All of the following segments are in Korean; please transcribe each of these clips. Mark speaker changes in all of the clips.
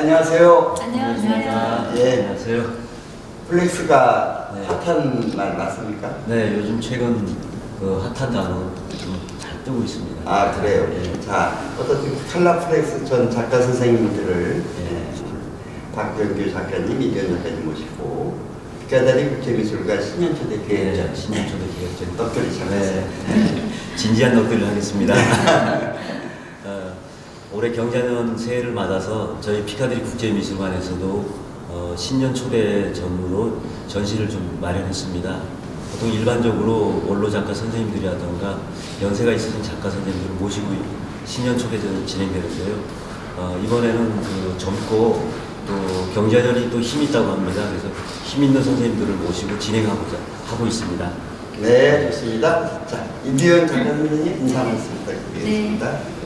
Speaker 1: 안녕하세요.
Speaker 2: 안녕하세요.
Speaker 1: 예,
Speaker 3: 안녕하세요.
Speaker 1: 플렉스가
Speaker 3: 네.
Speaker 1: 핫한 말 맞습니까?
Speaker 3: 네, 요즘 최근 그 핫한 단어 좀 잘 뜨고 있습니다.
Speaker 1: 아, 그래요.
Speaker 3: 네.
Speaker 1: 자, 어떻든 칼라 플렉스 전 작가 선생님들을
Speaker 3: 네.
Speaker 1: 박병규 작가님, 이대현 작가님 모시고 피카다리 국제미술관 신년초대 기획자,
Speaker 3: 네, 신년초대 기획자
Speaker 1: 떡들이 작가.
Speaker 3: 네. 진지한 넋들을 하겠습니다. 올해 경자년 새해를 맞아서 저희 피카디리 국제미술관에서도 신년 초대 전후로 전시를 좀 마련했습니다. 보통 일반적으로 원로 작가 선생님들이라던가 연세가 있으신 작가 선생님들을 모시고 신년 초대전 진행되는데요. 이번에는 그 젊고 또 경자년이 또 힘이 있다고 합니다. 그래서 힘 있는 선생님들을 모시고 진행하고자 하고 있습니다.
Speaker 1: 네, 좋습니다. 자, 이대현 작가 선생님 인사 말씀 부탁드리겠습니다.
Speaker 2: 네.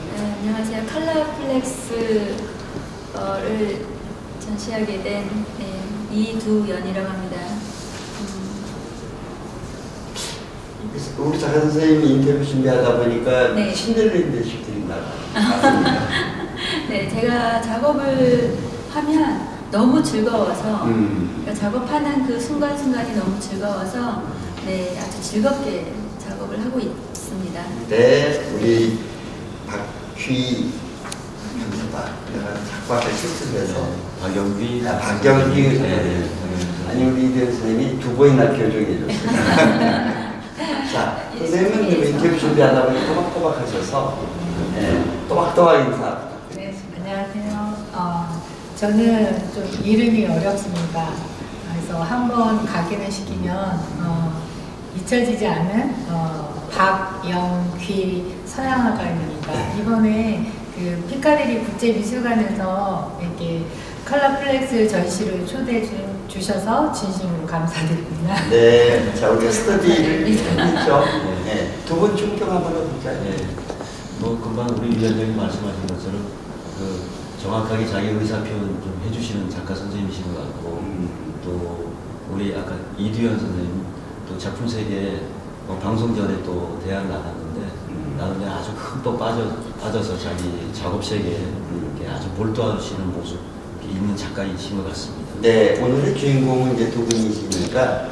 Speaker 2: 안녕하세요. 칼라플렉스를 전시하게 된 이두연이라고 합니다.
Speaker 1: 우리 작가 선생님이 인터뷰 준비하다 보니까
Speaker 2: 네.
Speaker 1: 신들린데 싶드린다. 맞습니다.
Speaker 2: 네, 제가 작업을 하면 너무 즐거워서 그러니까 작업하는 그 순간순간이 너무 즐거워서 네, 아주 즐겁게 작업을 하고 있습니다.
Speaker 1: 네, 우리 박휘 내가 작가가 실수해서
Speaker 3: 박영귀,
Speaker 1: 박영귀
Speaker 3: 네.
Speaker 1: 아니 우리 이대현 선생님이 두 번이나 교정해 줬습니다. 자, 선생님은 인터뷰 준비하다 보니 꼬박꼬박 하셔서 또박또박 인사.
Speaker 4: 네, 안녕하세요. 저는 좀 이름이 어렵습니다. 그래서 한번 각인을 시키면 잊혀지지 않는 박영귀 서양화가입니다. 이번에 그 피카디리 국제미술관에서 이렇게 칼라플렉스 전시를 초대해 주셔서 진심으로 감사드립니다.
Speaker 1: 네, 자 우리 스터디를 했죠. 네, 두 분 충격 한번 해볼까요?
Speaker 3: 네. 뭐 금방 우리 위원장님 말씀하신 것처럼 그 정확하게 자기 의사 표현 좀 해주시는 작가 선생님이신 것 같고 또 우리 아까 이두현 선생님 또 작품 세계에 방송 전에 또 대학을 나갔는데 아주 흠뻑 빠져서 자기 작업 세계에 이렇게 아주 몰두하시는 모습 있는 작가이신 것 같습니다.
Speaker 1: 네, 오늘의 주인공은 이제 두 분이시니까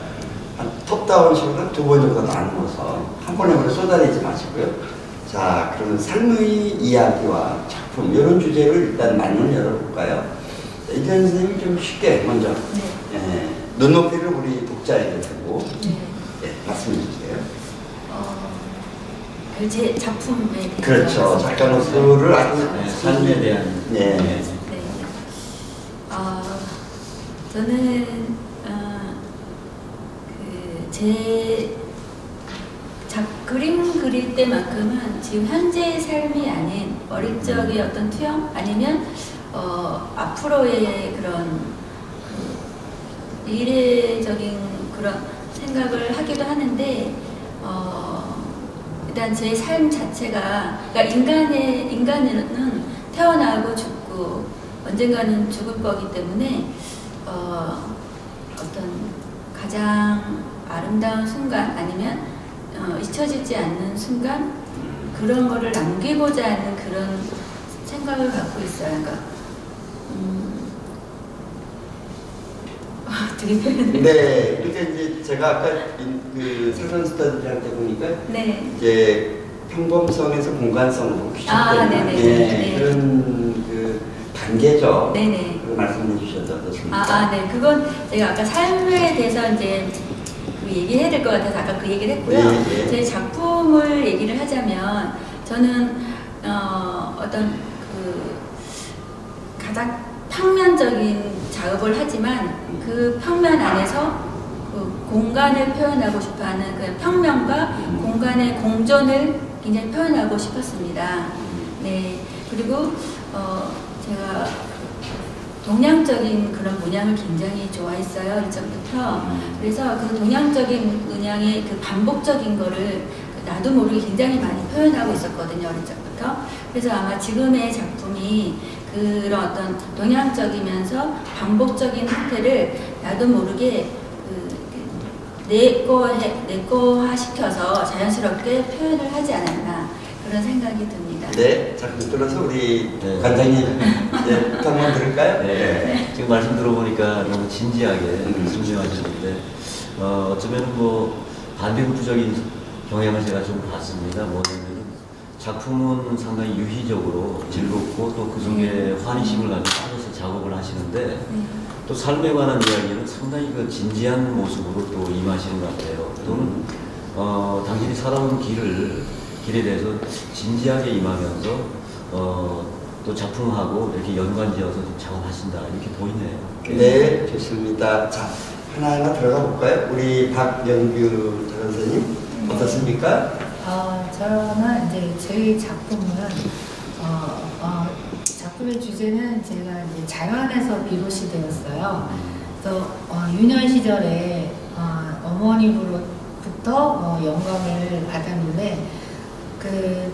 Speaker 1: 톱다운식으로 두 번 정도 나누어서 한 번에 그걸 쏟아내지 마시고요. 자, 그러면 삶의 이야기와 작품 이런 주제를 일단 많이 열어볼까요? 이대현 선생님이 좀 쉽게 먼저 눈높이를 우리 독자에게 두고 말씀해 주세요.
Speaker 2: 제 작품에 대해서
Speaker 1: 그렇죠. 작가로서를 아주
Speaker 3: 삶에 대한
Speaker 2: 저는 제 그림 그릴 때만큼은 지금 현재의 삶이 아닌 어릴 적의 어떤 투영 아니면 앞으로의 그런 미래적인 그런 생각을 하기도 하는데 일단 제 삶 자체가 그러니까 인간은 태어나고 죽고 언젠가는 죽을 거기 때문에 어떤 가장 아름다운 순간 아니면 잊혀지지 않는 순간 그런 거를 남기고자 하는 그런 생각을 갖고 있어요. 그러니까 되게 표현을
Speaker 1: 네, 그러니까 이제 제가 아까 그 사전 스터디를 할 때 보니까 이제 평범성에서 공간성으로
Speaker 2: 네네.
Speaker 1: 그런 그 단계죠.
Speaker 2: 네네.
Speaker 1: 그 말씀해 주셔도 어떻습니까?
Speaker 2: 네. 그건 제가 아까 삶에 대해서 이제 얘기해야 될 것 같아서 아까 그 얘기를 했고요. 제 작품을 얘기를 하자면 저는 어떤 그 가장 평면적인 작업을 하지만 그 평면 안에서 그 공간을 표현하고 싶어하는 그 평면과 공간의 공존을 굉장히 표현하고 싶었습니다. 네. 그리고 제가 동양적인 그런 문양을 굉장히 좋아했어요, 어릴 적부터. 그래서 그 동양적인 문양의 그 반복적인 거를 나도 모르게 굉장히 많이 표현하고 있었거든요, 어릴 적부터. 그래서 아마 지금의 작품이 그런 어떤 동양적이면서 반복적인 형태를 나도 모르게 내거화 시켜서 자연스럽게 표현을 하지 않았나 그런 생각이 듭니다.
Speaker 1: 네, 자 그럼 들어서 우리 관장님 한번 들을까요?
Speaker 3: 네. 지금 말씀 들어보니까 너무 진지하게 설명하셨는데 어쩌면 뭐 반대급부적인 경향을 제가 좀 봤습니다. 뭐냐면 작품은 상당히 유희적으로 즐겁고 또 그 속에 환희심을 가지고 빠져서 작업을 하시는데 또 삶에 관한 이야기는 상당히 그 진지한 모습으로 또 임하시는 것 같아요. 또는 당신이 살아온 길에 대해서 진지하게 임하면서 또 작품하고 이렇게 연관지어서 작업하신다 이렇게 보이네요.
Speaker 1: 네, 좋습니다. 자, 하나하나 들어가 볼까요? 우리 박영규 선생님 어떻습니까?
Speaker 4: 저는 이제 저희 작품은 작품의 주제는 제가 이제 자연에서 비롯이 되었어요. 그래서 유년 시절에 어머니로부터 영감을 받았는데 그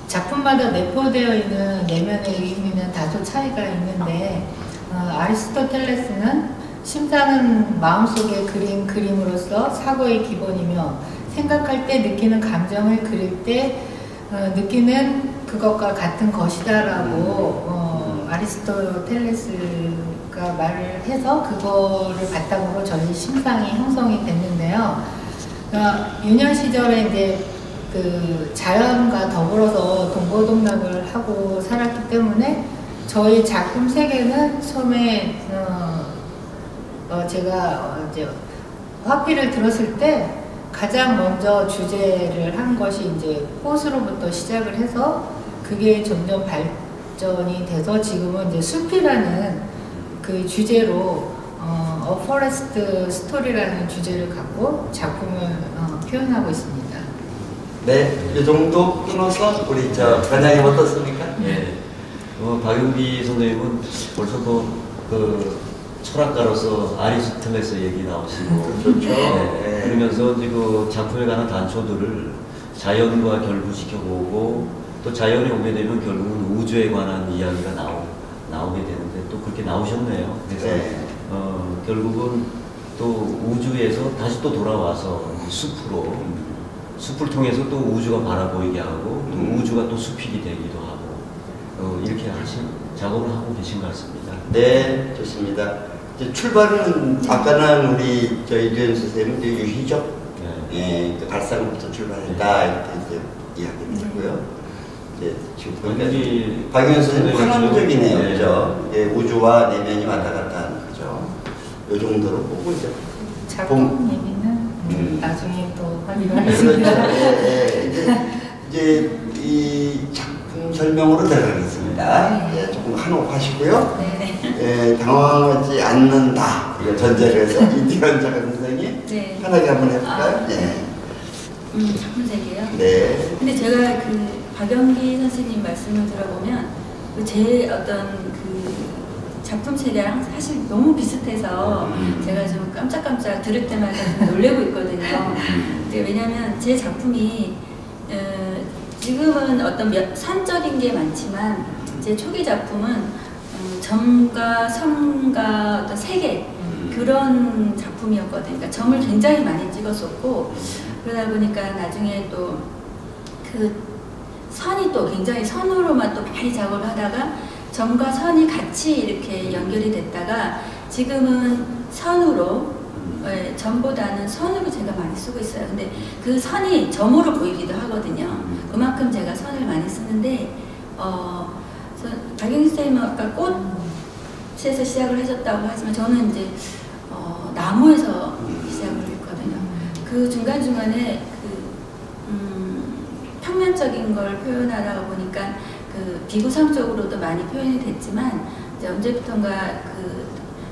Speaker 4: 작품마다 내포되어 있는 내면의 의미는 다소 차이가 있는데 아리스토텔레스는 심장은 마음속에 그린 그림으로서 사고의 기본이며 생각할 때 느끼는 감정을 그릴 때 느끼는 그것과 같은 것이다라고 아리스토텔레스가 말을 해서 그거를 바탕으로 저희 심상이 형성이 됐는데요. 유년 시절에 이제 그 자연과 더불어서 동고동락을 하고 살았기 때문에 저희 작품 세계는 처음에 제가 이제 화피를 들었을 때 가장 먼저 주제를 한 것이 이제 꽃으로부터 시작을 해서 그게 점점 발전이 돼서 지금은 이제 숲이라는 그 주제로 A Forest Story라는 주제를 갖고 작품을 표현하고 있습니다.
Speaker 1: 네, 이 정도 끊어서 우리 관장님 어떻습니까?
Speaker 3: 예. 박용기 선생님은 벌써 그 철학가로서 아리스토텔레스 얘기 나오시고
Speaker 1: 그렇죠.
Speaker 3: 네. 그러면서 이제 그 작품에 관한 단초들을 자연과 결부시켜보고 또 자연에 오게 되면 결국은 우주에 관한 이야기가 나오게 되는데 또 그렇게 나오셨네요. 그래서
Speaker 1: 네.
Speaker 3: 결국은 또 우주에서 다시 또 돌아와서 숲을 통해서 또 우주가 바라보이게 하고 또 우주가 또 숲이 되기도 하고 이렇게 작업을 하고 계신 것 같습니다.
Speaker 1: 네, 좋습니다. 이제 출발은 아까는 우리 이주연 선생님은 이제 유희적 그 발상부터 출발했다 이렇게 이제 이야기를 했고요. 이제 지금 보니까 박윤 선생님 환원적이네요,
Speaker 3: 네.
Speaker 1: 그죠? 예, 우주와 내면이 왔다 갔다 하는 거죠. 요 정도로 보고 이제
Speaker 4: 작품 얘기는 나중에 또
Speaker 1: 그렇죠.
Speaker 4: 하기로
Speaker 1: 이제 이 작품 설명으로 들어가겠습니다. 예, 조금 한옥하시고요. 예, 당황하지 않는다. 이거 전제를 해서 이태원 작가 선생님 편하게 한번 해볼까요? 네.
Speaker 2: 작품 세계요?
Speaker 1: 네.
Speaker 2: 근데 제가 그 박영기 선생님 말씀을 들어보면 제 어떤 그 작품 세계랑 사실 너무 비슷해서 제가 좀 깜짝깜짝 들을 때마다 좀 놀래고 있거든요. 왜냐하면 제 작품이 지금은 어떤 산적인 게 많지만 제 초기 작품은 점과 선과 어떤 세계 그런 작품이었거든요. 그러니까 점을 굉장히 많이 찍었었고 그러다 보니까 나중에 또 그 선이 또 굉장히 선으로만 또 많이 작업을 하다가 점과 선이 같이 이렇게 연결이 됐다가 지금은 선으로 점보다는 선으로 제가 많이 쓰고 있어요. 근데 그 선이 점으로 보이기도 하거든요. 그만큼 제가 선을 많이 쓰는데 박영기 선생님은 아까 꽃에서 시작을 하셨다고 하지만 저는 이제 나무에서 시작을 했거든요. 그 중간중간에 평면적인 걸 표현하다 보니까 그 비구성적으로도 많이 표현이 됐지만 이제 언제부턴가 그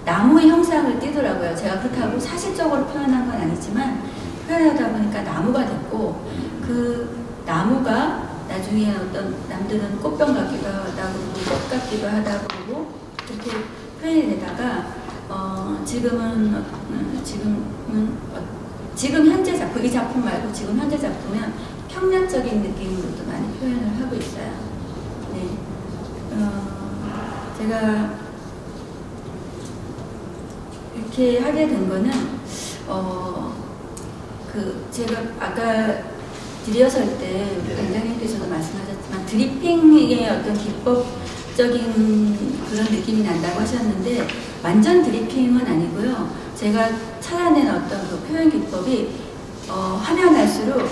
Speaker 2: 나무의 형상을 띠더라고요. 제가 그렇다고 사실적으로 표현한 건 아니지만 표현하다 보니까 나무가 됐고 그 나무가 나중에 어떤 남들은 꽃병 같기도 하다 그러고 꽃 같기도 하다 그러고 그렇게 표현이 되다가 지금 현재 작품, 이 작품 말고 지금 현재 작품은 평면적인 느낌으로도 많이 표현을 하고 있어요. 네. 제가 이렇게 하게 된 거는 제가 아까 리허설 때 관장님께서도 말씀하셨는데 드리핑의 어떤 기법적인 그런 느낌이 난다고 하셨는데 완전 드리핑은 아니고요. 제가 찾아낸 어떤 그 표현 기법이 하면 할수록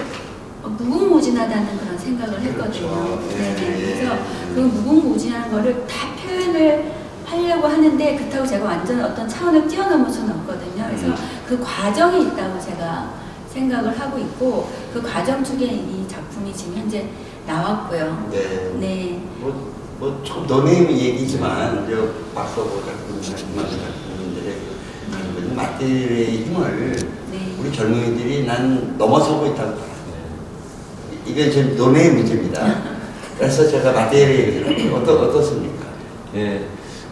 Speaker 2: 무궁무진하다는 그런 생각을 했거든요.
Speaker 1: 그렇죠.
Speaker 2: 그래서 그 무궁무진한 거를 다 표현을 하려고 하는데 그렇다고 제가 완전 어떤 차원을 뛰어넘을 수는 없거든요. 그래서 그 과정이 있다고 제가 생각을 하고 있고 그 과정 중에 이 작품이 지금 현재 나왔고요.
Speaker 1: 네.
Speaker 2: 네.
Speaker 1: 좀 노네임 얘기지만 박서보 작품이나 김만수 작품들의 그 마테리얼의 힘을
Speaker 2: 네.
Speaker 1: 우리 젊은이들이 난 넘어서고 있다고 봐요. 이게 지금 노네임 문제입니다. 그래서 제가 마테리얼 얘기를 어떻습니까?
Speaker 3: 예,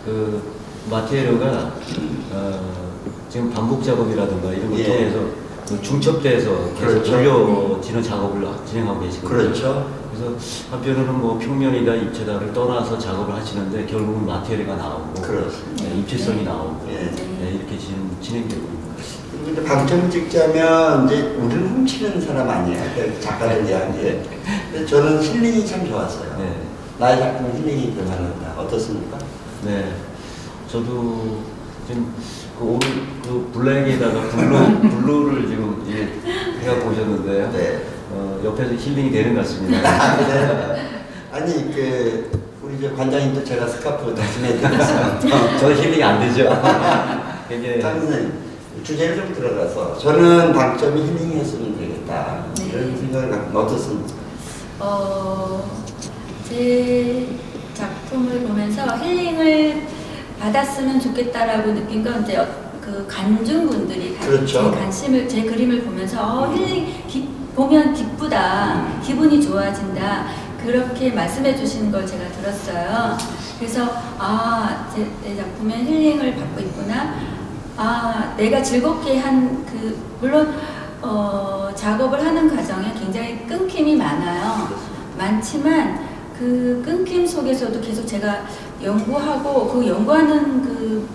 Speaker 3: 그 마테리얼가 지금 반복 작업이라든가 이런 걸 통해서 그 중첩돼서 계속
Speaker 1: 그렇죠.
Speaker 3: 돌려지는 작업을 진행하고 계시거든요.
Speaker 1: 그렇죠.
Speaker 3: 그래서 한편으로는 뭐 평면이다 입체다를 떠나서 작업을 하시는데 결국은 마테리얼가 나오고
Speaker 1: 그렇습니다.
Speaker 3: 입체성이 나오고
Speaker 1: 예.
Speaker 3: 이렇게 진행되고 있는 거죠.
Speaker 1: 근데 방점을 찍자면 이제 우리를 훔치는 사람 아니에요. 그 작가들 이야기에. 근데 저는 힐링이 참 좋았어요.
Speaker 3: 네.
Speaker 1: 나의 작품 힐링이 들어간다. 어떻습니까?
Speaker 3: 네, 저도 지금 오늘 그 블랙에다가 블루를 지금 해갖고 오셨는데요.
Speaker 1: 네.
Speaker 3: 옆에서 힐링이 되는 것 같습니다.
Speaker 1: 아니 우리 저 관장님도 제가 스카프 대신해드렸어요.
Speaker 3: 저는 힐링이 안 되죠. 굉장히
Speaker 1: 선생님 주제를 좀 들어가서 저는 방점이 힐링했으면 되겠다
Speaker 2: 네.
Speaker 1: 이런 생각을 갖고 어떻습니까?
Speaker 2: 제 작품을 보면서 힐링을 받았으면 좋겠다라고 느낀 건 이제 그 간중분들이
Speaker 1: 그렇죠.
Speaker 2: 제 그림을 보면서 힐링 보면 기쁘다, 기분이 좋아진다 그렇게 말씀해 주시는 걸 제가 들었어요. 그래서 내 작품에 힐링을 받고 있구나. 내가 즐겁게 한 물론 작업을 하는 과정에 굉장히 끊김이 많지만 그 끊김 속에서도 계속 제가 연구하고 그 연구하는 그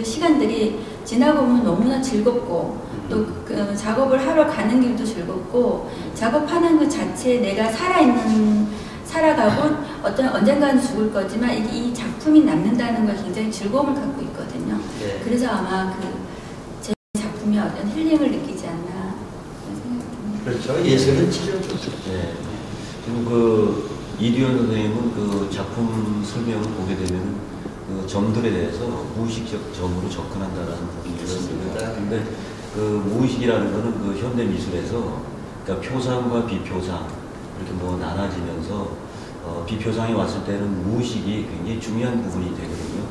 Speaker 2: 시간들이 지나고 보면 너무나 즐겁고 또 그 작업을 하러 가는 길도 즐겁고 작업하는 그 자체에 내가 살아가고 언젠가는 죽을 거지만 이 작품이 남는다는 걸 굉장히 즐거움을 갖고 있거든요.
Speaker 1: 네.
Speaker 2: 그래서 아마 제 작품이 어떤 힐링을 느끼지 않나 그런 생각이 듭니다.
Speaker 1: 그렇죠. 예술은 치료죠.
Speaker 3: 네. 지금 이두현 선생님은 그 작품 설명을 보게 되면 그 점들에 대해서 무의식적 점으로 접근한다라는 부분이 있습니다. 근데 그 무의식이라는 거는 그 현대 미술에서 그러니까 표상과 비표상 이렇게 뭐 나눠지면서 비표상이 왔을 때는 무의식이 굉장히 중요한 부분이 되거든요.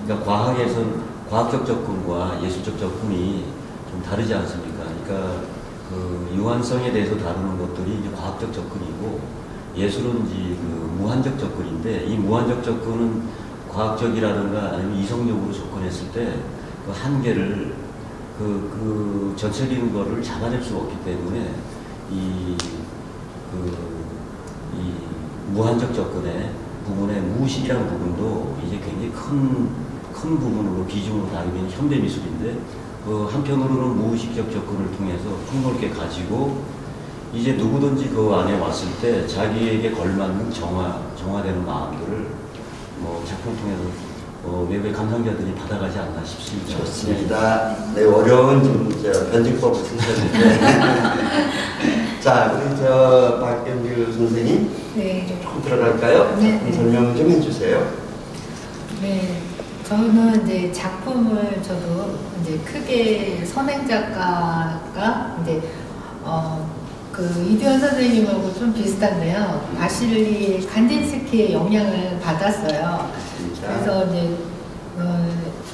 Speaker 3: 그러니까 과학에선 과학적 접근과 예술적 접근이 좀 다르지 않습니까? 그러니까 그 유한성에 대해서 다루는 것들이 이제 과학적 접근이고 예술은 이제 그 무한적 접근인데 이 무한적 접근은 과학적이라든가 아니면 이성적으로 접근했을 때 그 한계를 그 전체적인 거를 잡아낼 수가 없기 때문에 이 무한적 접근의 부분의 무의식이라는 부분도 이제 굉장히 큰 부분으로 비중으로 다루는 현대 미술인데 한편으로는 무의식적 접근을 통해서 폭넓게 가지고 이제 누구든지 그 안에 왔을 때 자기에게 걸맞는 정화되는 마음들을 작품을 통해서 외부의 감상자들이 받아가지 않나 싶습니다.
Speaker 1: 좋습니다. 네, 어려운 변증법을 쓰셨는데. 자, 우리 박경규 선생님.
Speaker 4: 네.
Speaker 1: 조금 들어갈까요?
Speaker 4: 네.
Speaker 1: 설명 좀 해주세요.
Speaker 4: 네. 저는 이제 작품을 저도 이제 크게 선행 작가가 이제 그 이두현 선생님하고 좀 비슷한데요. 바실리 칸딘스키의 영향을 받았어요. 그래서 이제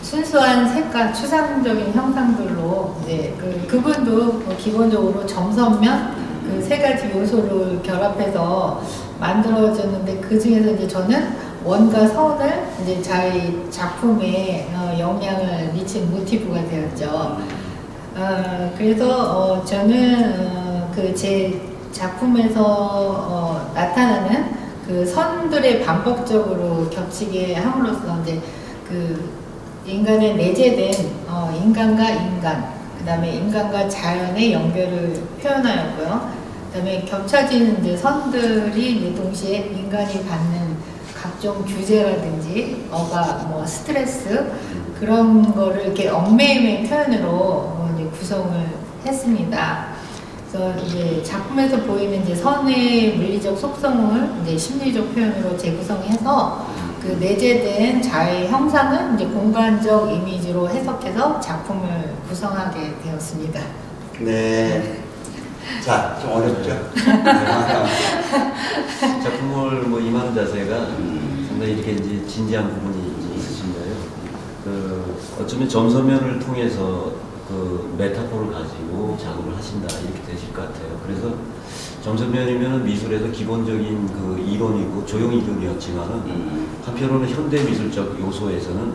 Speaker 4: 순수한 색깔, 추상적인 형상들로 이제 그분도 기본적으로 점선면 그 세 가지 요소를 결합해서 만들어졌는데 그 중에서 이제 저는 원과 선을 이제 저희 작품에 영향을 미친 모티브가 되었죠. 그래서 저는 그 제 작품에서 나타나는 그 선들의 반복적으로 겹치게 함으로써 이제 그 인간에 내재된 인간과 인간, 그 다음에 인간과 자연의 연결을 표현하였고요. 그 그다음에 겹쳐지는 이제 선들이 이제 동시에 인간이 받는 각종 규제라든지 뭐 스트레스 그런 거를 이렇게 얽매임의 표현으로 뭐 이제 구성을 했습니다. 그래서 이제 작품에서 보이는 이제 선의 물리적 속성을 이제 심리적 표현으로 재구성해서 그 내재된 자의 형상을 이제 공간적 이미지로 해석해서 작품을 구성하게 되었습니다.
Speaker 1: 네. 자, 좀 어렵죠?
Speaker 3: 작품을 뭐 임하는 자세가 상당히 이렇게 이제 진지한 부분이 있으신데요. 어쩌면 점서면을 통해서 그 메타포를 가지고 작업을 하신다 이렇게 되실 것 같아요. 그래서 점서면이면 미술에서 기본적인 그 이론이고 조형 이론이었지만은 한편으로는 현대 미술적 요소에서는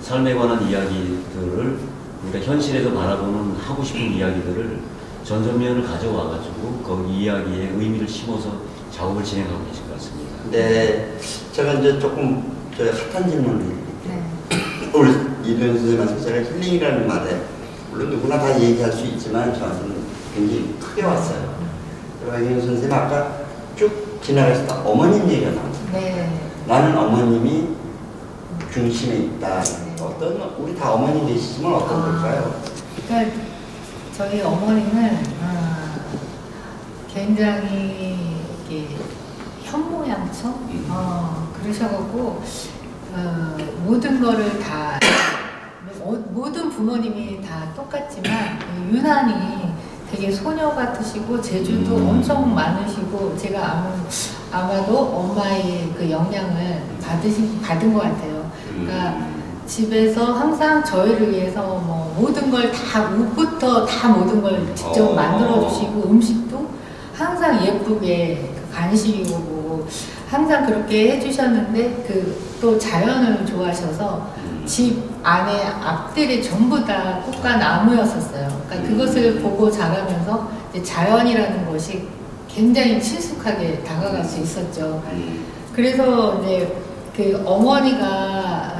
Speaker 3: 삶에 관한 이야기들을 그러니까 현실에서 바라보는 하고 싶은 이야기들을 전선면을 가져와가지고 거기 이야기에 의미를 심어서 작업을 진행하고 계신 것 같습니다.
Speaker 1: 네, 제가 이제 조금 핫한 질문을 드릴게요. 네. 우리 이도현 선생님한테 제가 힐링이라는 말에 물론 누구나 다 얘기할 수 있지만 저한테는 굉장히 크게 왔어요. 이도현 선생님 아까 쭉 지나갔을 때 어머님 얘기가 나왔어요.
Speaker 4: 네.
Speaker 1: 나는 어머님이 중심에 있다. 어떤 우리 다 어머니 계시지만 어떤 걸까요?
Speaker 4: 그러니까 저희 어머니는 굉장히 이렇게 현모양처 그러셔갖고 모든 거를 다 모든 부모님이 다 똑같지만 유난히 되게 소녀 같으시고 재주도 엄청 많으시고 제가 아마도 엄마의 그 영향을 받은 것 같아요. 그러니까 집에서 항상 저희를 위해서 뭐 모든 걸 다 옷부터 다 모든 걸 직접 만들어 주시고 음식도 항상 예쁘게 간식이고 뭐 항상 그렇게 해주셨는데 또 자연을 좋아하셔서 집 안에 앞들이 전부 다 꽃과 나무였었어요. 그러니까 그것을 보고 자라면서 이제 자연이라는 것이 굉장히 친숙하게 다가갈 수 있었죠. 그래서 이제 그 어머니가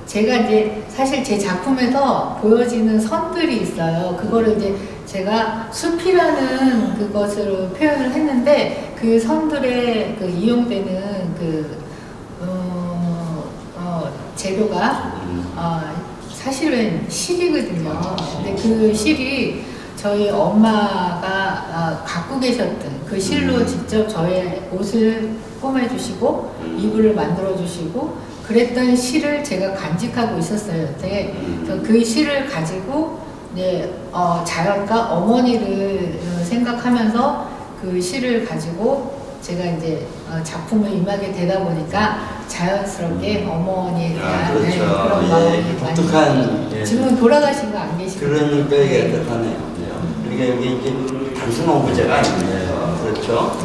Speaker 4: 제가 이제 사실 제 작품에서 보여지는 선들이 있어요. 그거를 이제 제가 숲이라는 그것으로 표현을 했는데 그 선들에 이용되는 재료가 사실은 실이거든요. 근데 그 실이 저희 엄마가 갖고 계셨던 그 실로 직접 저의 옷을 꼬매주시고 이불을 만들어주시고 그랬던 실을 제가 간직하고 있었어요. 그래서 그 실을 가지고 이제 자연과 어머니를 생각하면서 그 실을 가지고 제가 이제 작품을 임하게 되다 보니까 자연스럽게 어머니에 대한
Speaker 1: 그렇죠.
Speaker 4: 그런 마음이
Speaker 1: 독특한
Speaker 4: 지금 돌아가신 거 안 계시죠?
Speaker 1: 그런 뼈가 뜻하네요. 그러니까 여기 이게 단순 오브제가 아니에요. 그렇죠.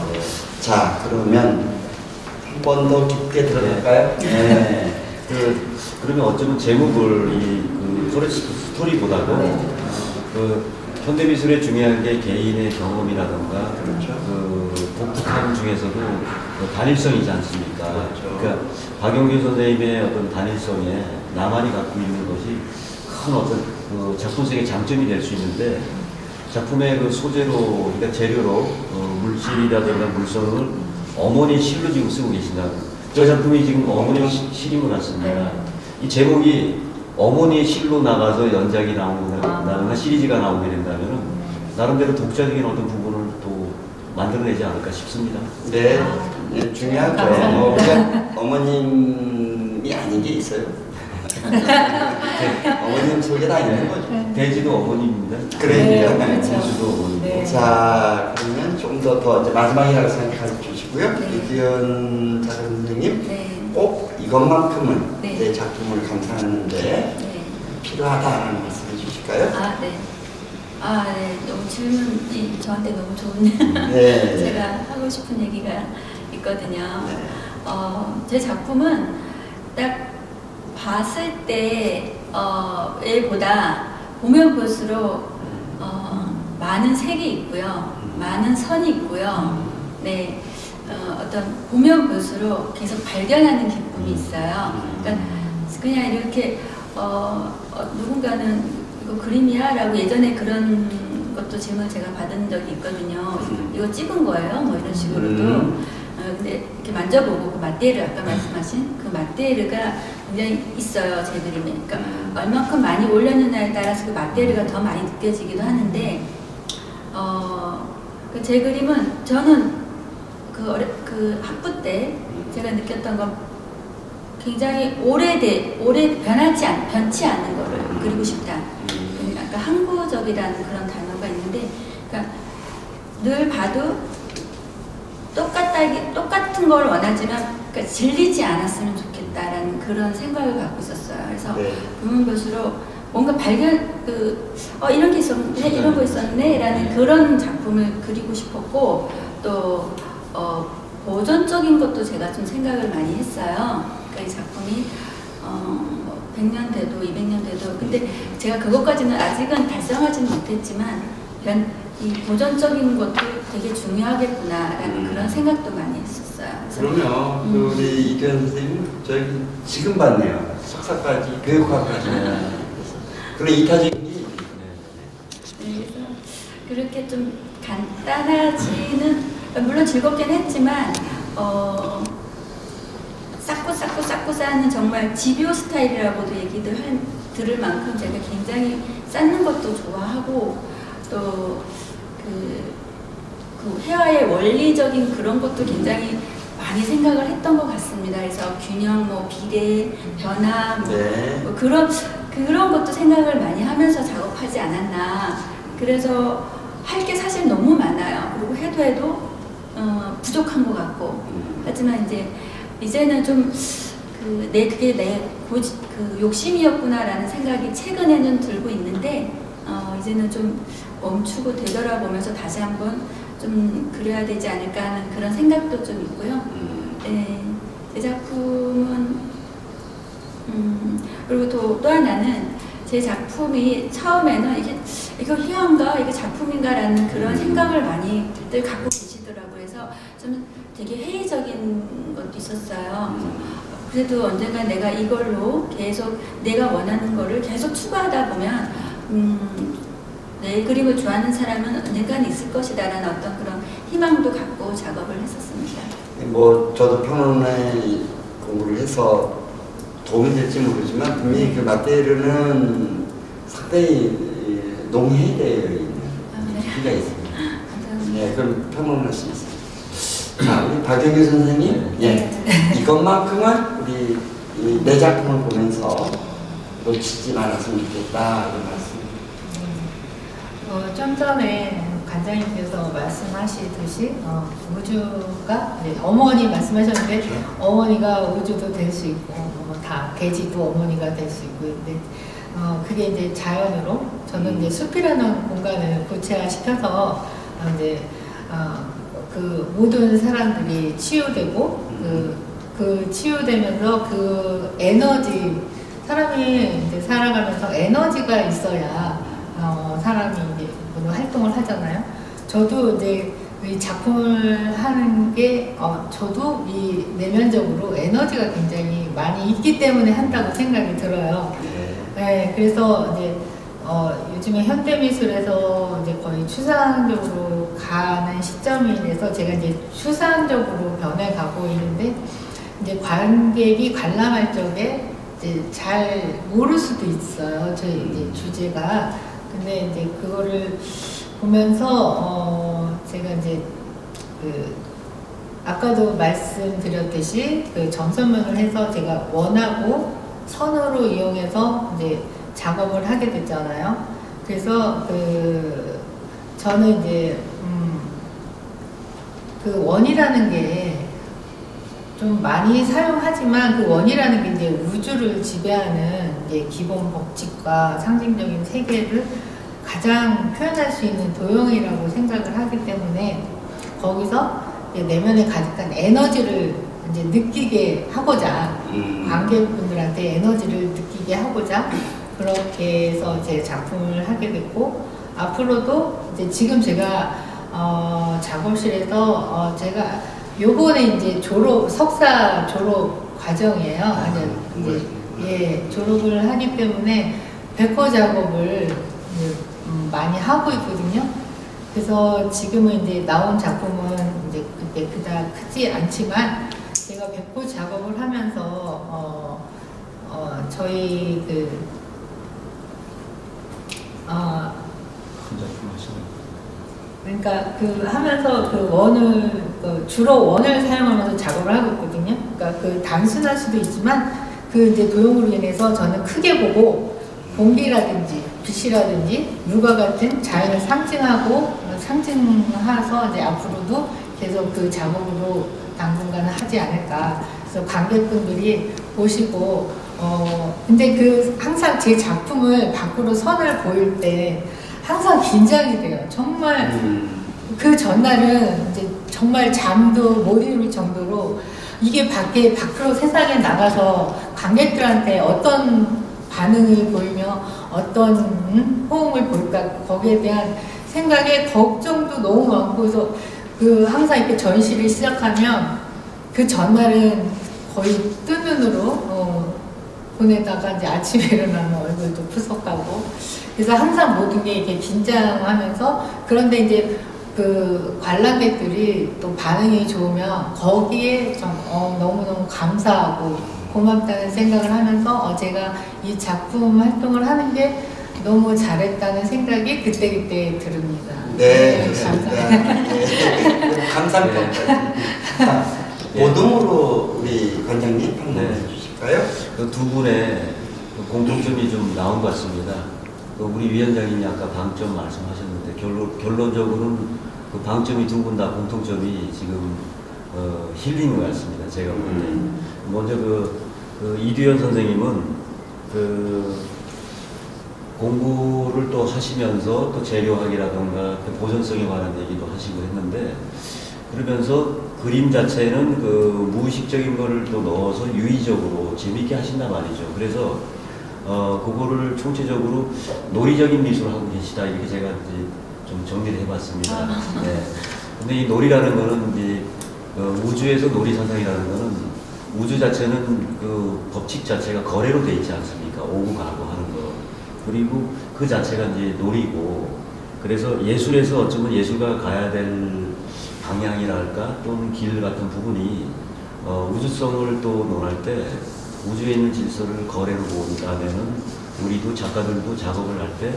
Speaker 1: 자, 그러면 한 번 더 깊게 들어갈까요?
Speaker 3: 네. 그러면 어쩌면 제목을 스토리보다도 현대미술의 중요한 게 개인의 경험이라던가
Speaker 1: 그렇죠.
Speaker 3: 독특함 중에서도 단일성이지 않습니까?
Speaker 1: 그렇죠.
Speaker 3: 그러니까 박영규 선생님의 어떤 단일성에 나만이 갖고 있는 것이 큰 어떤 작품성의 장점이 될 수 있는데 작품의 그 소재로 그러니까 재료로 물질이라든가 물성을 어머니 실로 지금 쓰고 계신다고. 저 작품이 지금 어머니 실인 것 같습니다. 이 제목이 어머니의 실로 나가서 연작이 나오거나 시리즈가 나오게 된다면 나름대로 독자적인 어떤 부분을 또 만들어내지 않을까 싶습니다.
Speaker 1: 네, 중요하죠. 우리가 어머님이 아닌 게 있어요. 어머님 속에 다 있는 거죠.
Speaker 3: 돼지도 어머님입니다.
Speaker 1: 그러니까.
Speaker 3: 돼지도 어머님.
Speaker 4: 네.
Speaker 1: 자, 그러면 좀 더 이제 마지막이라고 생각해 주시고요. 이기현 작가 선생님, 꼭 이것만큼은 내 작품을 감상하는데 필요하다라는 말씀해 주실까요?
Speaker 2: 네. 너무 질문이 저한테 너무 좋네요.
Speaker 1: 네.
Speaker 2: 제가 하고 싶은 얘기가 있거든요. 제 작품은 딱 봤을 때보다 보면 볼수록 많은 색이 있고요. 많은 선이 있고요. 네. 어떤 보면 볼수록 계속 발견하는 기쁨이 있어요. 그러니까 그냥 이렇게 누군가는 이거 그림이야? 라고 예전에 그런 것도 질문을 제가 받은 적이 있거든요. 이거 찍은 거예요. 뭐 이런 식으로도. 근데 이렇게 만져보고 그 마테르 아까 말씀하신 그 마테르가 굉장히 있어요. 제 그림에. 그러니까 얼마큼 많이 올렸느냐에 따라서 그 마테르가 더 많이 느껴지기도 하는데 제 그림은 저는 그 학부 때 제가 느꼈던 건 굉장히 변치 않는 거를 그리고 싶다. 그러니까 항구적이라는 그런 단어가 있는데, 그러니까 늘 봐도 똑같은 걸 원하지만 그러니까 질리지 않았으면 좋겠다라는 그런 생각을 갖고 있었어요. 그래서 보면 볼수록 뭔가 이런 게 있었네, 이런 거 있었네라는 그런 작품을 그리고 싶었고, 또 보존적인 것도 제가 좀 생각을 많이 했어요. 그러니까 이 작품이 100년 돼도 200년 돼도, 근데 제가 그것까지는 아직은 달성하지는 못했지만 이 보존적인 것도 되게 중요하겠구나라는 그런 생각도 많이 했었어요.
Speaker 1: 그러면 우리 이규현 선생님 저희 지금 봤네요. 석사까지 교육학까지. 그런 이타적인 게
Speaker 2: 그래서 그렇게 좀 간단하지는, 물론 즐겁긴 했지만 쌓고 쌓는 정말 집요 스타일이라고도 들을 만큼 제가 굉장히 쌓는 것도 좋아하고, 또 그 회화의 원리적인 그런 것도 굉장히 많이 생각을 했던 것 같습니다. 그래서 균형, 비례, 변화, 뭐 그런 것도 생각을 많이 하면서 작업하지 않았나. 그래서 할 게 사실 너무 많아요. 그리고 해도 부족한 것 같고. 하지만 이제는 좀 그게 내 욕심이었구나라는 생각이 최근에는 들고 있는데, 이제는 좀 멈추고 되돌아보면서 다시 한번 좀 그려야 되지 않을까 하는 그런 생각도 좀 있고요. 네, 제 작품은 그리고 또 하나는 제 작품이 처음에는 이거 희한가? 이게 작품인가? 라는 그런 생각을 많이들 갖고 계시더라고요. 그래서 좀 되게 회의적인 것도 있었어요. 그래도 언젠가 내가 이걸로 계속 내가 원하는 거를 계속 추구하다 보면 내 그림을 좋아하는 사람은 언젠가는 있을 것이다 라는 어떤 그런 희망도 갖고 작업을 했었습니다.
Speaker 1: 저도 평론에 공부를 해서 도움이 될지 모르지만 분명히 그 마테르는 상당히 농해되어 있는 기가 있습니다. 네, 그럼 평론할 수 있습니다. 자, 우리 박영규 선생님, 이것만큼은 우리 내 작품을 보면서 놓치지 말았으면 좋겠다 이런 말씀.
Speaker 4: 좀 전에 관장님께서 말씀하시듯이 우주가 어머니 말씀하셨는데 어머니가 우주도 될 수 있고 다 돼지도 어머니가 될 수 있고, 근데 그게 이제 자연으로 저는 이제 숲이라는 공간을 구체화시켜서 그 모든 사람들이 치유되고 그 치유되면서 그 에너지, 사람이 이제 살아가면서 에너지가 있어야 사람이 이제 활동을 하잖아요. 저도 이제 이 작품을 하는 게 저도 이 내면적으로 에너지가 굉장히 많이 있기 때문에 한다고 생각이 들어요. 네, 그래서 이제 요즘에 현대미술에서 이제 거의 추상적으로 가는 시점이 돼서 제가 이제 추상적으로 변해가고 있는데, 이제 관객이 관람할 적에 이제 잘 모를 수도 있어요. 저희 이제 주제가. 근데 이제 그거를 보면서 제가 이제 아까도 말씀드렸듯이 정선명을 해서 제가 원하고 선으로 이용해서 이제 작업을 하게 됐잖아요. 그래서 저는 이제 그 원이라는 게 좀 많이 사용하지만 그 원이라는 게 이제 우주를 지배하는 이제 기본 법칙과 상징적인 세계를 가장 표현할 수 있는 도형이라고 생각을 하기 때문에 거기서 이제 내면에 가득한 에너지를 이제 느끼게 하고자, 관객분들한테 에너지를 느끼게 하고자 그렇게 해서 제 작품을 하게 됐고, 앞으로도 이제 지금 제가 작업실에서 제가 요번에 이제 석사 졸업 과정이에요. 이제 졸업을 하기 때문에 백허 작업을 많이 하고 있거든요. 그래서 지금은 이제 나온 작품은 이제 그때 그닥 크지 않지만 제가 백보 작업을 하면서 저희 그러니까 하면서 주로 원을 사용하면서 작업을 하고 있거든요. 그러니까 단순할 수도 있지만 이제 도형으로 인해서 저는 크게 보고 공기라든지 빛이라든지 물과 같은 자연을 상징해서 이제 앞으로도 계속 그 작업으로 당분간은 하지 않을까. 그래서 관객분들이 보시고 근데 항상 제 작품을 밖으로 선을 보일 때 항상 긴장이 돼요. 정말 그 전날은 이제 정말 잠도 못 이룰 정도로 이게 밖으로 세상에 나가서 관객들한테 어떤 반응을 보이며 어떤 호응을 볼까 거기에 대한 생각에 걱정도 너무 많고 그래서 항상 이렇게 전시를 시작하면 그 전날은 거의 뜬 눈으로 보내다가 이제 아침에 일어나면 얼굴도 푸석하고 그래서 항상 모든 게 이렇게 긴장하면서 그런데 이제 관람객들이 또 반응이 좋으면 거기에 너무너무 감사하고 고맙다는 생각을 하면서 제가 이 작품 활동을 하는 게 너무 잘했다는 생각이 그때그때 들습니다.
Speaker 1: 네, 좋습니다. 네, 감상평까지. 고등으로 우리 관장님 한번 해주실까요?
Speaker 3: 그 두 분의 공통점이 좀 나온 것 같습니다. 우리 위원장님이 아까 방점 말씀하셨는데 결론적으로는 그 방점이 두 분 다 공통점이 지금 힐링인 것 같습니다. 제가 볼 때. 먼저 이두현 선생님은 공부를 또 하시면서 또 재료학이라던가 보존성에 관한 얘기도 하시고 했는데 그러면서 그림 자체는 무의식적인 거를 또 넣어서 유의적으로 재밌게 하신단 말이죠. 그래서 그거를 총체적으로 놀이적인 미술을 하고 계시다 이렇게 제가 이제 좀 정리를 해봤습니다. 네. 근데 이 놀이라는 거는 이제 우주에서 놀이 사상이라는 거는 우주 자체는 법칙 자체가 거래로 돼 있지 않습니까? 오고 가고 하는 거. 그리고 그 자체가 이제 놀이고 그래서 예술에서 어쩌면 예술가 가야 될 방향이랄까 또는 길 같은 부분이 우주성을 또 논할 때 우주에 있는 질서를 거래로 본다면은 우리도 작가들도 작업을 할 때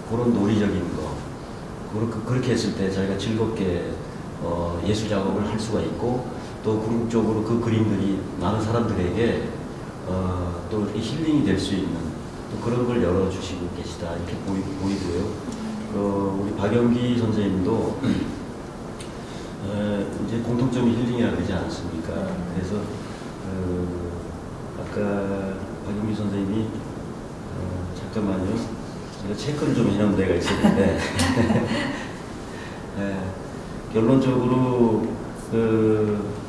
Speaker 3: 그런 놀이적인 거 그렇게 했을 때 저희가 즐겁게 예술 작업을 할 수가 있고 또 궁극적으로 그 그림들이 많은 사람들에게 또 이렇게 힐링이 될 수 있는 또 그런 걸 열어주시고 계시다 이렇게 보이고요. 우리 박영기 선생님도 이제 공통점이 힐링이라 그러지 않습니까? 그래서 아까 박영기 선생님이 잠깐만요. 제가 체크를 좀 해놓은 데가 있었는데 결론적으로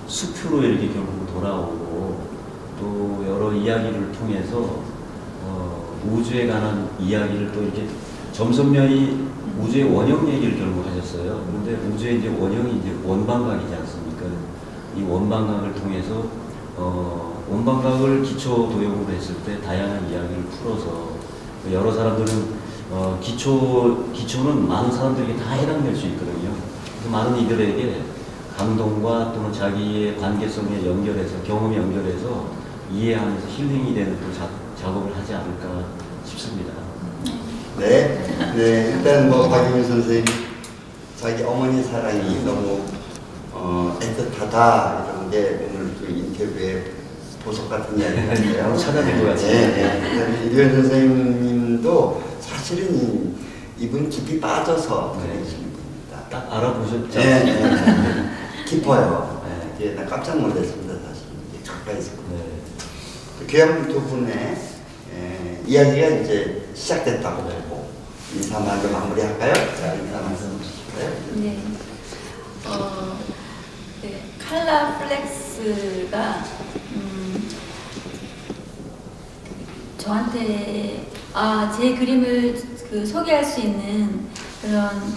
Speaker 3: 수표로 이렇게 결국 돌아오고 또 여러 이야기를 통해서 우주에 관한 이야기를 또 이렇게 점선면이 우주의 원형 얘기를 결국 하셨어요. 그런데 우주의 이제 원형이 이제 원방각이지 않습니까? 이 원방각을 통해서 원방각을 기초 도형으로 했을 때 다양한 이야기를 풀어서 여러 사람들은 기초는 많은 사람들에게 다 해당될 수 있거든요. 그래서 많은 이들에게 감동과 또는 자기의 관계성에 연결해서 경험에 연결해서 이해하면서 힐링이 되는 또 작업을 하지 않을까 싶습니다.
Speaker 1: 네, 일단 박영민 선생님 자기 어머니 사랑이 너무 애틋하다 이런 게 오늘 그 인터뷰에 보석 같은 이야기 같아요.
Speaker 3: 찾아낸 것 같습니다.
Speaker 1: 이두현 선생님도 사실은 이분 깊이 빠져서 그리시는 분입니다.
Speaker 3: 딱 알아보셨죠?
Speaker 1: 네. 깊어요. 네. 나 깜짝 놀랐습니다. 사실 가까이서. 귀한 두 분의 이야기가 이제 시작됐다고 보고 인사말로 마무리할까요? 자, 인사 말씀 주실까요?
Speaker 2: 네. 칼라 플렉스가 저한테 제 그림을 소개할 수 있는 그런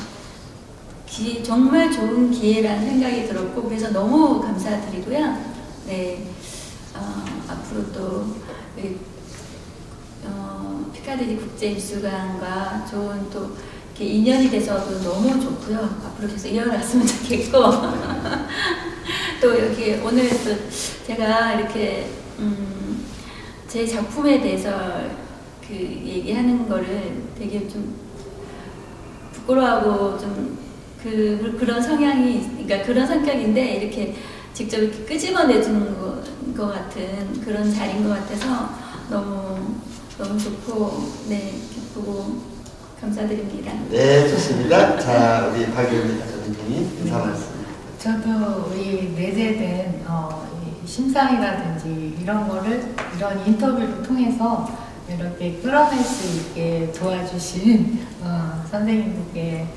Speaker 2: 정말 좋은 기회라는 생각이 들었고 그래서 너무 감사드리고요. 네. 앞으로 또 피카디리 국제미술관과 좋은 또 이렇게 인연이 돼서도 너무 좋고요. 앞으로 계속 이어갔으면 좋겠고 또 이렇게 오늘 또 제가 이렇게 제 작품에 대해서 그 얘기하는 거를 되게 좀 부끄러워하고 좀 그런 성향이, 그러니까 그런 성격인데 이렇게 직접 이렇게 끄집어내주는 것 같은 그런 자리인 것 같아서 너무 좋고, 네, 기쁘고 감사드립니다.
Speaker 1: 네, 좋습니다. 자, 우리 박윤미 선생님이 인사 말씀.
Speaker 4: 저도 우리 내재된 이 심상이라든지 이런 거를 이런 인터뷰를 통해서 이렇게 끌어낼 수 있게 도와주신 선생님들께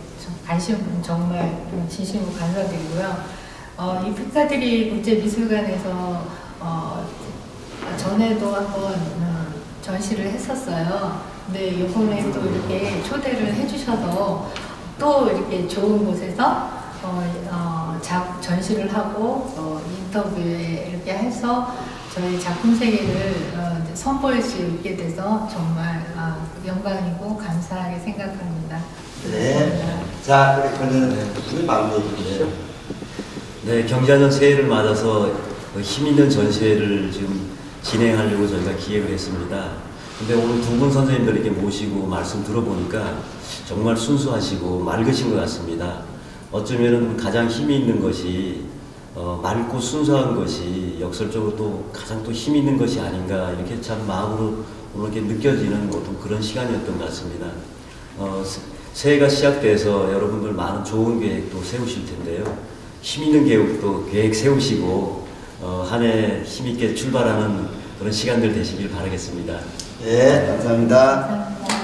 Speaker 4: 관심 정말 진심으로 감사드리고요. 이 피카디리 국제미술관에서 전에도 한번 전시를 했었어요. 근데 이번에 또 이렇게 초대를 해주셔서 또 이렇게 좋은 곳에서 전시를 하고 인터뷰에 이렇게 해서 저희 작품 세계를 선보일 수 있게 돼서 정말 영광이고 감사하게 생각합니다.
Speaker 1: 네. 자, 우리 권진선 마무리해 주시죠.
Speaker 3: 네, 경자년 새해를 맞아서 힘 있는 전시회를 지금 진행하려고 저희가 기획을 했습니다. 근데 오늘 두 분 선생님들 이렇게 모시고 말씀 들어보니까 정말 순수하시고 맑으신 것 같습니다. 어쩌면은 가장 힘이 있는 것이 맑고 순수한 것이 역설적으로 또 가장 또 힘이 있는 것이 아닌가 이렇게 참 마음으로 오늘 이렇게 느껴지는 어떤 그런 시간이었던 것 같습니다. 새해가 시작돼서 여러분들 많은 좋은 계획도 세우실 텐데요. 힘 있는 계획 세우시고 한 해 힘있게 출발하는 그런 시간들 되시길 바라겠습니다.
Speaker 1: 네, 감사합니다.
Speaker 4: 감사합니다.